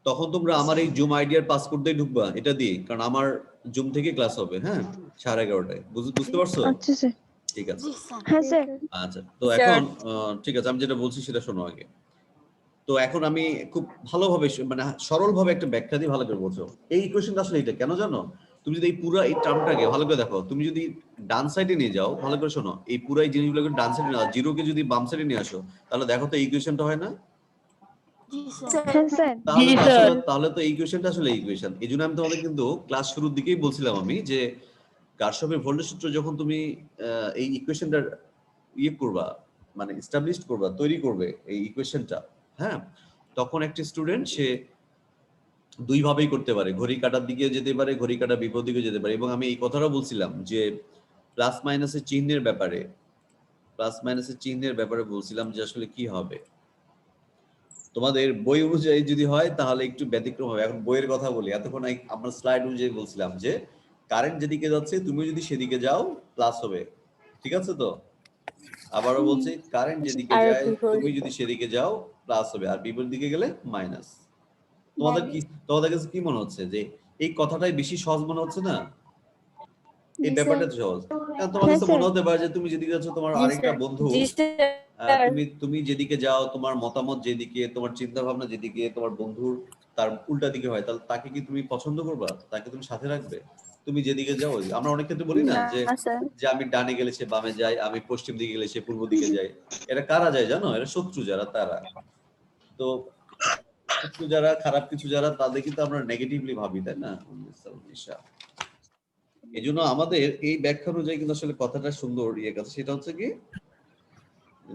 তখন তোমরা আমার এই জুম আইডিয়ার পাসপোর্ট দিয়ে ঢুকবা, এটা দিয়ে, কারণ আমার জুম থেকে ক্লাস হবে। হ্যাঁ 11:30টায়, বুঝতে পারছো? ঠিক আছে হ্যাঁ স্যার। আচ্ছা তো এখন ঠিক আছে আমি যেটা বলছি সেটা শোনো আগে। তো এখন আমি খুব ভালোভাবে মানে সরলভাবে একটা ব্যাখ্যা দিয়ে ভালো করে বলছো। এই ইকুয়েশনটা আসলে এটা কেন জানো? তুমি যদি এই পুরো এই টার্মটাকে ভালো করে দেখো, তুমি যদি ডান সাইডে নিয়ে যাও, ভালো করে শোনো, এই পুরো এই জিনিসগুলোকে ডান সাইডে নিয়ে জিরোকে যদি বাম সাইডে নিয়ে আসো, তাহলে দেখো তো এই ইকুয়েশনটা হয় না? হ্যাঁ স্যার। তাহলে তো এই ইকুয়েশনটা আসলে এই ইকুয়েশন। এই জন্য আমি তোমাদের কিন্তু ক্লাস শুরুর দিকেই বলছিলাম আমি যে কারশফের ভোল্টেজ সূত্র যখন তুমি এই ইকুয়েশনটা ইয়ে করবা, মানে এস্টাবলিশ করবা, তৈরি করবে এই ইকুয়েশনটা, হ্যাঁ, তখন একটা স্টুডেন্ট সে দুই ভাবেই করতে পারে, ঘড়ি কাটার দিকে যেতে পারে, ঘড়ি কাটার বিপরীত দিকে যেতে পারে। এবং আমি এই কথাটাও বলছিলাম যে প্লাস মাইনাসের চিহ্নের ব্যাপারে বলছিলাম যে আসলে কি হবে তোমাদের বই অনুযায়ী যদি হয় তাহলে একটু ব্যতিক্রম হবে। এখন বইয়ের কথা বলি, এতক্ষণ আমরা স্লাইড অনুযায়ী বলছিলাম যে কারেন্ট যেদিকে যাচ্ছে তুমি যদি সেদিকে যাও প্লাস হবে, ঠিক আছে তো? আবারও বলছি, কারেন্ট যেদিকে যায় তুমি যদি সেদিকে যাও প্লাস হবে, আর বিপরীত দিকে গেলে মাইনাস। তোমাদের কাছে কি মনে হচ্ছে যে এই কথাটাই বেশি সহজ মনে হচ্ছে না? এই ব্যাপারটা তো সহজ। কারণ তোমার কাছে মনে হতে পারে যে তুমি যেদিকে যাচ্ছ তোমার আরেকটা বন্ধু, তুমি যেদিকে যাও, তোমার মতামত যেদিকে, তোমার চিন্তা ভাবনা যেদিকে, তোমার বন্ধুর তার উল্টা দিকে হয়, তাহলে তাকে কি তুমি পছন্দ করবা? তাকে তুমি সাথে রাখবে? তুমি যেদিকে যাও, আমরা অনেক ক্ষেত্রে বলি না যে যে আমি ডানে গেলে সে বামে যায়, আমি পশ্চিম দিকে গেলে সে পূর্ব দিকে যায়। এরা কারা যায় জানো? এরা শত্রু যারা, তারা। তো শত্রু যারা, খারাপ কিছু যারা, তাদের কিন্তু আমরা নেগেটিভলি ভাবি, তাই না? এই জন্য আমাদের এই ব্যাখ্যা অনুযায়ী কিন্তু আসলে কথাটা সুন্দর ইয়ে কাছে, সেটা হচ্ছে কি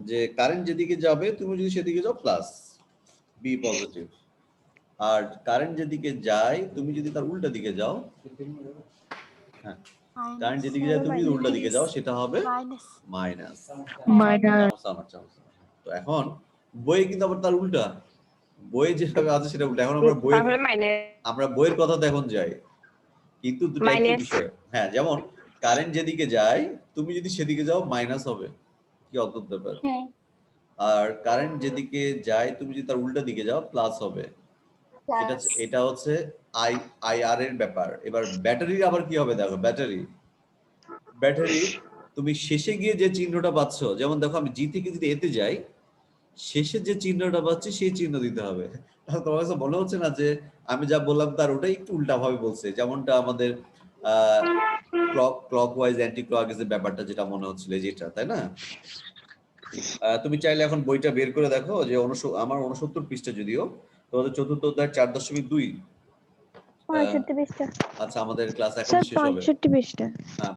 যে কারেন্ট যেদিকে যাবে তুমি যদি সেদিকে যাও প্লাস, বি পজিটিভ। আর কারেন্ট যেদিকে যায় তুমি যদি তার উল্টা দিকে যাও, হ্যাঁ, কারেন্ট যেদিকে যায় তুমি যদি উল্টা দিকে যাও সেটা হবে মাইনাস। তো এখন বইয়ে কিন্তু আবার তার উল্টা, বইয়ে যেভাবে আছে সেটা উল্টা। এখন আমরা বইয়ের কথাতে এখন যাই, কিন্তু দুটো একই বিষয়। হ্যাঁ, যেমন কারেন্ট যেদিকে যায় তুমি যদি সেদিকে যাও মাইনাস হবে, কি অদ্ভুত ব্যাপার। আর কারেন্ট যেদিকে যায় তুমি যদি তার উল্টা দিকে যাও প্লাস হবে। এটা হচ্ছে আইআর এর ব্যাপার। এবার ব্যাটারির আবার কি হবে দেখো, ব্যাটারি তুমি শেষে গিয়ে যে চিহ্নটা পাচ্ছ, যেমন দেখো আমি জি থেকে যদি এতে যাই, শেষে যে চিহ্নটা পাচ্ছি সেই চিহ্ন দিতে হবে। তাহলে তোমার কাছে মনে হচ্ছে না যে আমি যা বললাম তার ওটাই একটু উল্টা ভাবে বলছে, যেমনটা আমাদের ক্লকওয়াইজ অ্যান্টি ক্লকওয়াইজ এর ব্যাপারটা যেটা মনে হচ্ছিল যেটা, তাই না? তুমি চাইলে এখন বইটা বের করে দেখো যে আমার 69 পৃষ্ঠা, যদিও তোমাদের চতুর্থ অধ্যায় 4.2। 65 পৃষ্ঠা। আচ্ছা, আমাদের ক্লাস এখন স্যার শেষ হবে। 65 পৃষ্ঠা। হ্যাঁ,